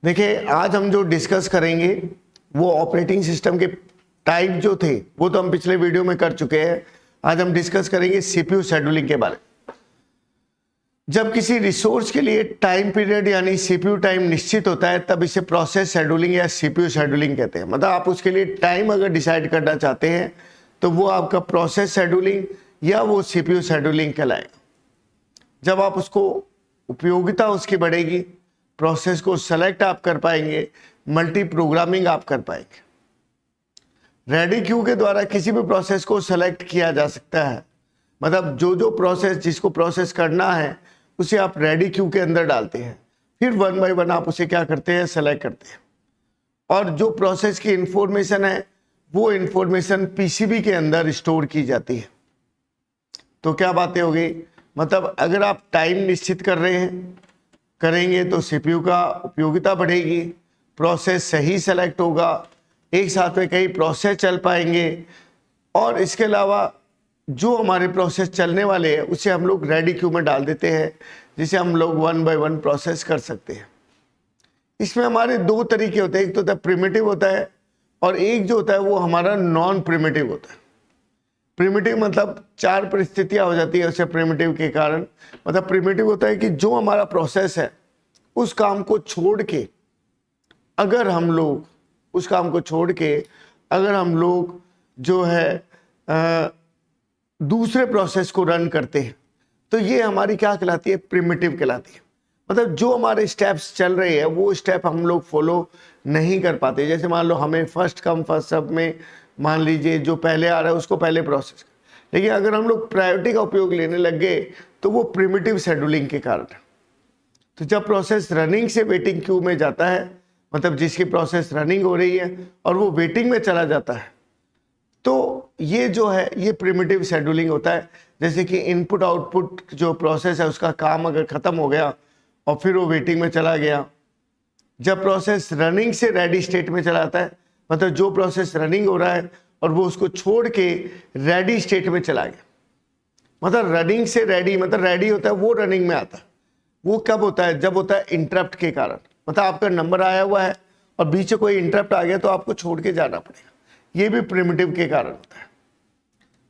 देखिए, आज हम जो डिस्कस करेंगे वो ऑपरेटिंग सिस्टम के टाइप जो थे वो तो हम पिछले वीडियो में कर चुके हैं। आज हम डिस्कस करेंगे सीपीयू शेड्यूलिंग के बारे में। जब किसी रिसोर्स के लिए टाइम पीरियड यानी सीपीयू टाइम निश्चित होता है तब इसे प्रोसेस शेड्यूलिंग या सीपीयू शेड्यूलिंग कहते हैं। मतलब आप उसके लिए टाइम अगर डिसाइड करना चाहते हैं तो वो आपका प्रोसेस शेड्यूलिंग या वो सीपीयू शेड्यूलिंग कहलाएगा। जब आप उसको उपयोगिता उसकी बढ़ेगी, प्रोसेस को सेलेक्ट आप कर पाएंगे, मल्टी प्रोग्रामिंग आप कर पाएंगे। रेडी क्यू के द्वारा किसी भी प्रोसेस को सेलेक्ट किया जा सकता है। मतलब जो प्रोसेस जिसको प्रोसेस करना है उसे आप रेडी क्यू के अंदर डालते हैं, फिर वन बाय वन आप उसे क्या करते हैं, सेलेक्ट करते हैं। और जो प्रोसेस की इंफॉर्मेशन है वो इंफॉर्मेशन पीसीबी के अंदर स्टोर की जाती है। तो क्या बातें हो गई, मतलब अगर आप टाइम निश्चित कर रहे हैं करेंगे तो सीपीयू का उपयोगिता बढ़ेगी, प्रोसेस सही सेलेक्ट होगा, एक साथ में कई प्रोसेस चल पाएंगे। और इसके अलावा जो हमारे प्रोसेस चलने वाले हैं उसे हम लोग रेडी क्यू में डाल देते हैं, जिसे हम लोग वन बाय वन प्रोसेस कर सकते हैं। इसमें हमारे दो तरीके होते हैं, एक तो होता है प्रिमिटिव होता है और एक जो होता है वो हमारा नॉन प्रिमिटिव होता है। प्रिमिटिव मतलब चार परिस्थितियां हो जाती है उसे प्रिमिटिव के कारण। मतलब प्रिमिटिव होता है कि जो हमारा प्रोसेस है उस काम को छोड़ के अगर हम लोग जो है दूसरे प्रोसेस को रन करते हैं तो ये हमारी क्या कहलाती है, प्रिमिटिव कहलाती है। मतलब जो हमारे स्टेप्स चल रहे हैं वो स्टेप हम लोग फॉलो नहीं कर पाते। जैसे मान लो हमें फर्स्ट कम फर्स्ट सर्व में मान लीजिए जो पहले आ रहा है उसको पहले प्रोसेस, लेकिन अगर हम लोग प्रायोरिटी का उपयोग लेने लग गए तो वो प्रिमिटिव शेड्यूलिंग के कारण है। तो जब प्रोसेस रनिंग से वेटिंग क्यू में जाता है, मतलब जिसकी प्रोसेस रनिंग हो रही है और वो वेटिंग में चला जाता है, तो ये जो है ये प्रिमिटिव शेड्यूलिंग होता है। जैसे कि इनपुट आउटपुट जो प्रोसेस है उसका काम अगर खत्म हो गया और फिर वो वेटिंग में चला गया। जब प्रोसेस रनिंग से रेडी स्टेट में चला आता है, मतलब जो प्रोसेस रनिंग हो रहा है और वो उसको छोड़ के रेडी स्टेट में चला गया। मतलब रनिंग से रेडी, मतलब रेडी होता है वो रनिंग में आता है। वो कब होता है, जब होता है इंटरप्ट के कारण। मतलब आपका नंबर आया हुआ है और बीच में कोई इंटरप्ट आ गया तो आपको छोड़ के जाना पड़ेगा, ये भी प्रिमिटिव के कारण होता है।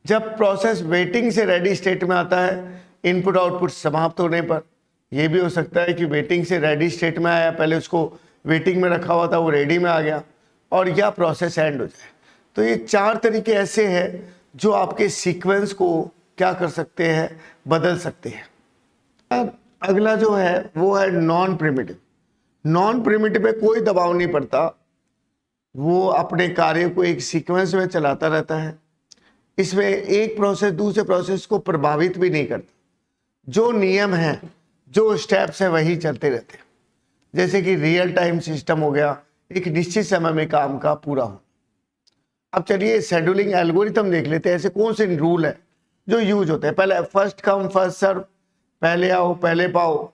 जब प्रोसेस वेटिंग से रेडी स्टेट में आता है इनपुट आउटपुट समाप्त होने पर, यह भी हो सकता है कि वेटिंग से रेडी स्टेट में आया, पहले उसको वेटिंग में रखा हुआ था वो रेडी में आ गया, और या प्रोसेस एंड हो जाए। तो ये चार तरीके ऐसे हैं जो आपके सीक्वेंस को क्या कर सकते हैं, बदल सकते हैं। अब अगला जो है वो है नॉन प्रिमिटिव। नॉन प्रिमिटिव में कोई दबाव नहीं पड़ता, वो अपने कार्य को एक सीक्वेंस में चलाता रहता है। इसमें एक प्रोसेस दूसरे प्रोसेस को प्रभावित भी नहीं करता, जो नियम है जो स्टेप्स है वही चलते रहते हैं। जैसे कि रियल टाइम सिस्टम हो गया, एक निश्चित समय में काम का पूरा हो। अब चलिए शेड्यूलिंग एल्गोरिथम देख लेते हैं, ऐसे कौन से रूल है जो यूज होते हैं। पहले फर्स्ट कम फर्स्ट सर्व, पहले आओ पहले पाओ।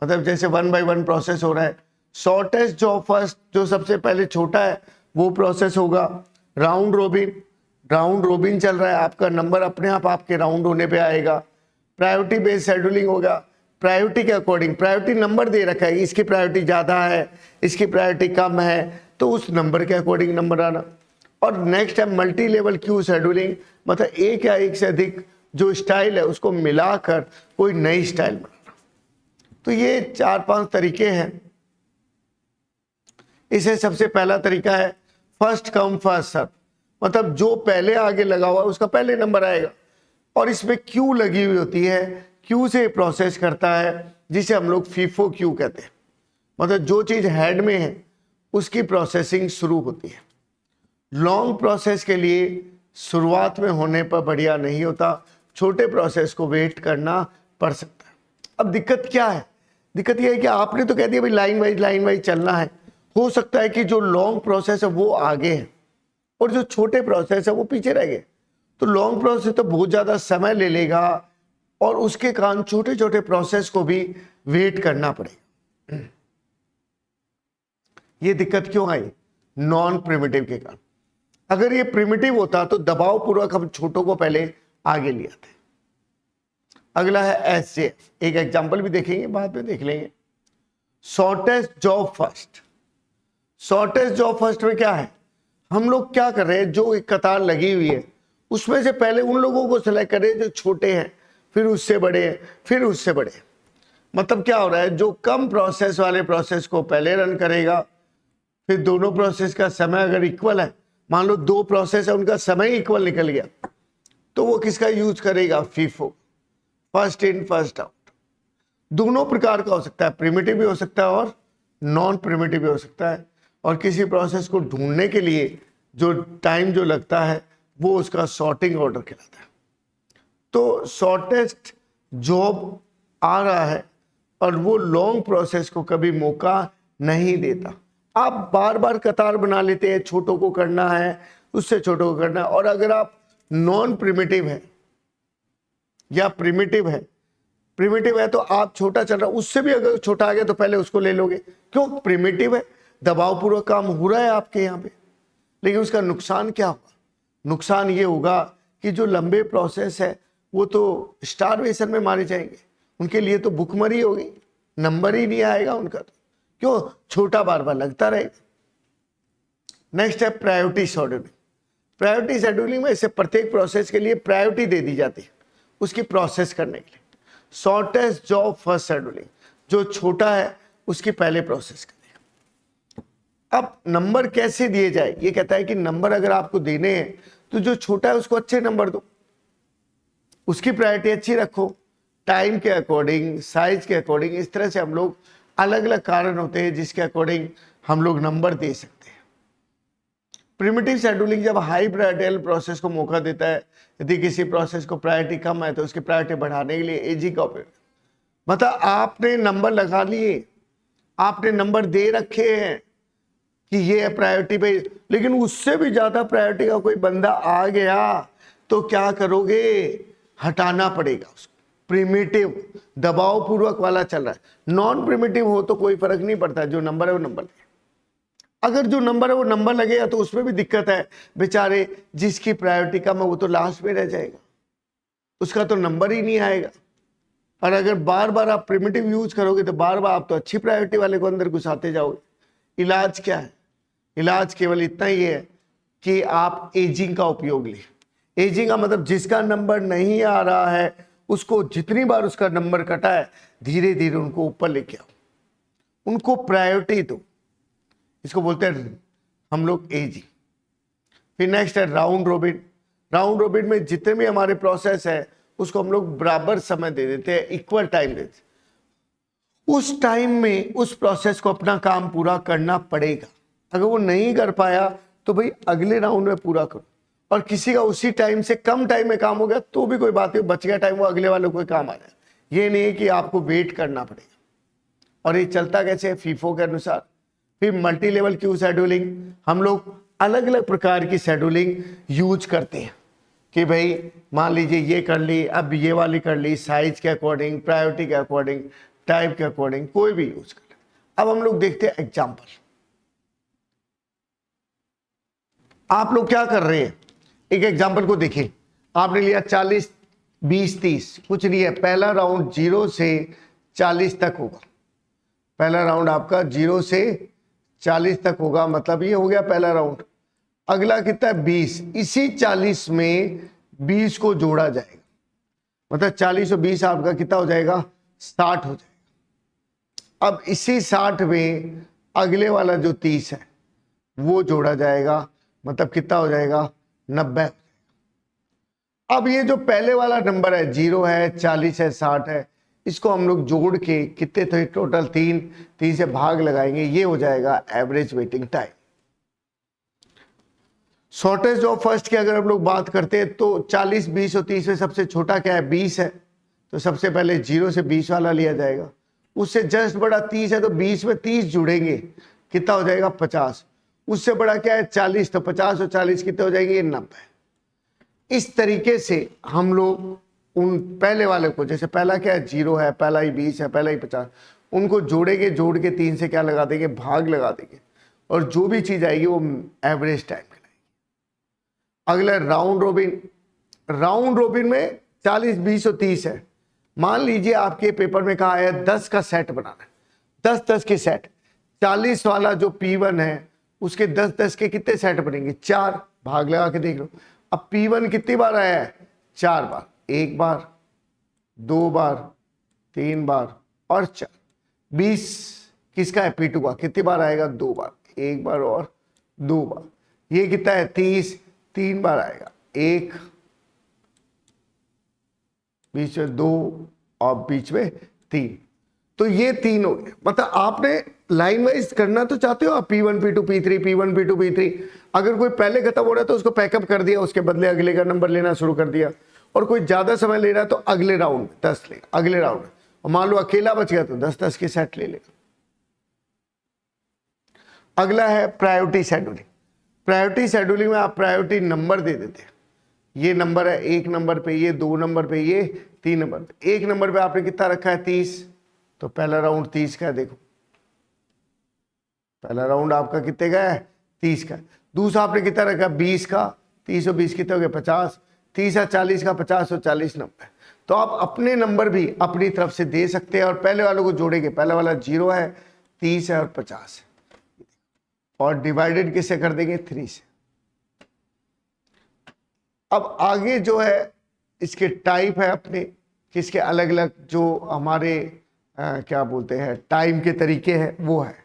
मतलब जैसे वन बाय वन प्रोसेस हो रहा है, शॉर्टेस्ट जॉब फर्स्ट, जो सबसे पहले छोटा है वो प्रोसेस होगा। राउंड रोबिन चल रहा है, आपका नंबर अपने आप आपके राउंड होने पे आएगा। प्रायोरिटी बेस्ड शेड्यूलिंग होगा, प्रायोरिटी के अकॉर्डिंग, प्रायोरिटी नंबर दे रखा है, इसकी प्रायोरिटी ज़्यादा है इसकी प्रायोरिटी कम है, तो उस नंबर के अकॉर्डिंग नंबर आना। और नेक्स्ट है मल्टी लेवल क्यू शेड्यूलिंग, मतलब एक या एक से अधिक जो स्टाइल है उसको मिलाकर कोई नई स्टाइल बनाना। तो ये चार पांच तरीके हैं। इसे सबसे पहला तरीका है फर्स्ट कम फर्स्ट सर्व, मतलब जो पहले आगे लगा हुआ उसका पहले नंबर आएगा। और इसमें क्यू लगी हुई होती है, क्यू से प्रोसेस करता है, जिसे हम लोग फीफो क्यू कहते हैं। मतलब जो चीज हेड में है उसकी प्रोसेसिंग शुरू होती है। लॉन्ग प्रोसेस के लिए शुरुआत में होने पर बढ़िया नहीं होता, छोटे प्रोसेस को वेट करना पड़ सकता है। अब दिक्कत क्या है, दिक्कत यह है कि आपने तो कह दिया भाई लाइन वाइज चलना है। हो सकता है कि जो लॉन्ग प्रोसेस है वो आगे है और जो छोटे प्रोसेस है वो पीछे रह गए। तो लॉन्ग प्रोसेस तो बहुत ज़्यादा समय ले लेगा और उसके कारण छोटे छोटे प्रोसेस को भी वेट करना पड़ेगा। ये दिक्कत क्यों आई, नॉन प्रिमिटिव के कारण। अगर ये प्रिमिटिव होता तो दबाव पूर्वक हम छोटों को पहले आगे ले आते। अगला है एसजेएफ, एक एग्जांपल भी देखेंगे बाद में देख लेंगे। Shortest job first, shortest job first में क्या है, हम लोग क्या कर रहे हैं, जो एक कतार लगी हुई है उसमें से पहले उन लोगों को सिलेक्ट करें जो छोटे हैं, फिर उससे बड़े हैं, फिर उससे बड़े हैं। मतलब क्या हो रहा है, जो कम प्रोसेस वाले प्रोसेस को पहले रन करेगा, फिर दोनों प्रोसेस का समय अगर इक्वल है, मान लो 2 प्रोसेस है उनका समय इक्वल निकल गया, तो वो किसका यूज करेगा, FIFO, first in first out. दोनों प्रकार का हो सकता है, प्रिमिटिव भी हो सकता है और नॉन प्रिमिटिव भी हो सकता है। और किसी प्रोसेस को ढूंढने के लिए जो टाइम जो लगता है वो उसका सॉर्टिंग ऑर्डर कहलाता है। तो शॉर्टेस्ट जॉब आ रहा है और वो लॉन्ग प्रोसेस को कभी मौका नहीं देता। आप बार बार कतार बना लेते हैं, छोटों को करना है, उससे छोटों को करना है। और अगर आप नॉन प्रिमिटिव है या प्रिमिटिव है तो आप छोटा चल रहा, उससे भी अगर छोटा आ गया तो पहले उसको ले लोगे। क्यों, प्रिमिटिव है, दबाव पूर्वक काम हो रहा है आपके यहाँ पे। लेकिन उसका नुकसान क्या होगा, नुकसान ये होगा कि जो लंबे प्रोसेस है वो तो स्टारवेशन में मारे जाएंगे, उनके लिए तो भुखमरी होगी, नंबर ही नहीं आएगा उनका। तो क्यों, छोटा बार बार लगता रहेगा। नेक्स्ट है प्रायोरिटी शेड्यूलिंग। प्रायोरिटी शेड्यूलिंग में इसे प्रत्येक प्रोसेस के लिए प्रायोरिटी दे दी जाती है उसकी प्रोसेस करने के लिए। शॉर्टेस्ट जॉब फर्स्ट शेड्यूलिंग, जो छोटा है उसकी पहले प्रोसेस करेगा। अब नंबर कैसे दिए जाए, ये कहता है कि नंबर अगर आपको देने हैं तो जो छोटा है उसको अच्छे नंबर दो, उसकी प्रायोरिटी अच्छी रखो, टाइम के अकॉर्डिंग, साइज के अकॉर्डिंग। इस तरह से हम लोग अलग अलग कारण होते हैं जिसके अकॉर्डिंग हम लोग नंबर दे सकते हैं। प्रिमिटिव शेड्यूलिंग जब हाई प्रायोरिटी प्रोसेस को मौका देता है, यदि किसी प्रोसेस को प्रायोरिटी कम है तो उसकी प्रायोरिटी बढ़ाने के लिए एजी का उपयोग। मतलब आपने नंबर लगा लिए, आपने नंबर दे रखे हैं कि ये है प्रायोरिटी पे, लेकिन उससे भी ज्यादा प्रायोरिटी का कोई बंदा आ गया तो क्या करोगे, हटाना पड़ेगा उसको। प्रिमिटिव दबाव पूर्वक वाला चल रहा है। नॉन प्रिमिटिव हो तो कोई फर्क नहीं पड़ता, जो नंबर है वो नंबर लगे। अगर जो नंबर है वो नंबर लगेगा तो उसमें भी दिक्कत है, बेचारे जिसकी प्रायोरिटी कम है वो तो लास्ट में रह जाएगा, उसका तो नंबर ही नहीं आएगा। और अगर बार बार आप प्रिमिटिव यूज करोगे तो बार बार आप तो अच्छी प्रायोरिटी वाले को अंदर घुसाते जाओगे। इलाज क्या है, इलाज केवल इतना ही है कि आप एजिंग का उपयोग लें। एजिंग का मतलब जिसका नंबर नहीं आ रहा है उसको जितनी बार उसका नंबर कटा है धीरे धीरे उनको ऊपर लेके आओ, उनको प्रायोरिटी दो, इसको बोलते हैं हम लोग एजिंग। फिर नेक्स्ट है राउंड रोबिन। राउंड रोबिन में जितने भी हमारे प्रोसेस है उसको हम लोग बराबर समय दे देते हैं, इक्वल टाइम देते हैं। उस टाइम में उस प्रोसेस को अपना काम पूरा करना पड़ेगा। अगर वो नहीं कर पाया तो भाई अगले राउंड में पूरा करो। और किसी का उसी टाइम से कम टाइम में काम हो गया तो भी कोई बात नहीं, बच गया टाइम, वो अगले वाले को काम आ जाए। ये नहीं है कि आपको वेट करना पड़ेगा। और ये चलता कैसे है, फीफो के अनुसार। फिर मल्टी लेवल क्यू शेड्यूलिंग, हम लोग अलग अलग प्रकार की शेड्यूलिंग यूज करते हैं कि भाई मान लीजिए ये कर ली, अब ये वाली कर ली, साइज के अकॉर्डिंग, प्रायोरिटी के अकॉर्डिंग, टाइप के अकॉर्डिंग, कोई भी यूज कर ले। अब हम लोग देखते हैं एग्जाम्पल। आप लोग क्या कर रहे हैं, एक एग्जाम्पल को देखिए। आपने लिया 40, 20, 30, कुछ नहीं है। पहला राउंड 0 से 40 तक होगा। पहला राउंड आपका 0 से 40 तक होगा, मतलब ये हो गया पहला राउंड। अगला कितना है, 20। इसी 40 में 20 को जोड़ा जाएगा, मतलब 40 और 20 आपका कितना हो जाएगा, 60 हो जाएगा। अब इसी 60 में अगले वाला जो 30 है वो जोड़ा जाएगा, मतलब कितना हो जाएगा, 90। अब ये जो पहले वाला नंबर है 0 है, 40 है, 60 है, इसको हम लोग जोड़ के कितने थे टोटल, 3 से भाग लगाएंगे, ये हो जाएगा average waiting time. Shortest of first की अगर हम लोग बात करते हैं तो 40, 20 और 30 में सबसे छोटा क्या है, 20 है। तो सबसे पहले 0 से 20 वाला लिया जाएगा। उससे जस्ट बड़ा 30 है तो 20 में 30 जुड़ेंगे, कितना हो जाएगा, 50। उससे बड़ा क्या है, 40, तो 50 और 40 कितने हो जाएंगे, 90। इस तरीके से हम लोग उन पहले वाले को, जैसे पहला क्या है, 0 है, पहला ही 20 है, पहला ही 50, उनको जोड़ेंगे, जोड़ के 3 से क्या लगा देंगे, भाग लगा देंगे, और जो भी चीज आएगी वो एवरेज टाइम कहलाएगी। अगला राउंड रोबिन। राउंड रोबिन में 40, 20 और 30 है। मान लीजिए आपके पेपर में कहा है 10 का सेट बनाना है, 10 के सेट। 40 वाला जो P1 है उसके 10-10 के कितने सेट बनेंगे, 4, भाग लगा के देख लो। अब P1 कितनी बार आया है, 4 बार, 1 बार, 2 बार, 3 बार और 4। 20 किसका है, P2 का, कितनी बार आएगा, 2 बार, 1 बार और 2 बार। ये कितना है, 30, 3 बार आएगा, 1, बीच में 2 और बीच में 3। तो ये 3 हो गए। मतलब आपने लाइन वाइज करना तो चाहते हो आप, P1 P2 P3 P1 P2 P3। अगर कोई पहले खत्म हो रहा है तो उसको पैकअप कर दिया, उसके बदले अगले का नंबर लेना शुरू कर दिया। और कोई ज्यादा समय ले रहा है तो अगले राउंड 10 लेगा, अगले राउंड। और मान लो अकेला बच गया तो 10-10 के सेट ले लेगा। अगला है प्रायोरिटी शेड्यूलिंग। प्रायोरिटी शेड्यूलिंग में आप प्रायोरिटी नंबर दे देते हैं। ये नंबर है 1 नंबर पे, ये 2 नंबर पे, ये 3 नंबर पे। 1 नंबर पे आपने कितना रखा है, 30, तो पहला राउंड 30 का है। देखो पहला राउंड आपका कितने का है, 30 का है। दूसरा आपने कितना रखा, 20 का। 30 और 20 कितने हो गए, 50। 30 और 40 का, 50 और 40 90। तो आप अपने नंबर भी अपनी तरफ से दे सकते हैं और पहले वालों को जोड़ेंगे। पहला वाला 0 है, 30 है और 50 है, और डिवाइडेड किससे कर देंगे, 3 से। अब आगे जो है इसके टाइप है अपने, किसके अलग अलग जो हमारे क्या बोलते हैं टाइम के तरीके हैं वो है।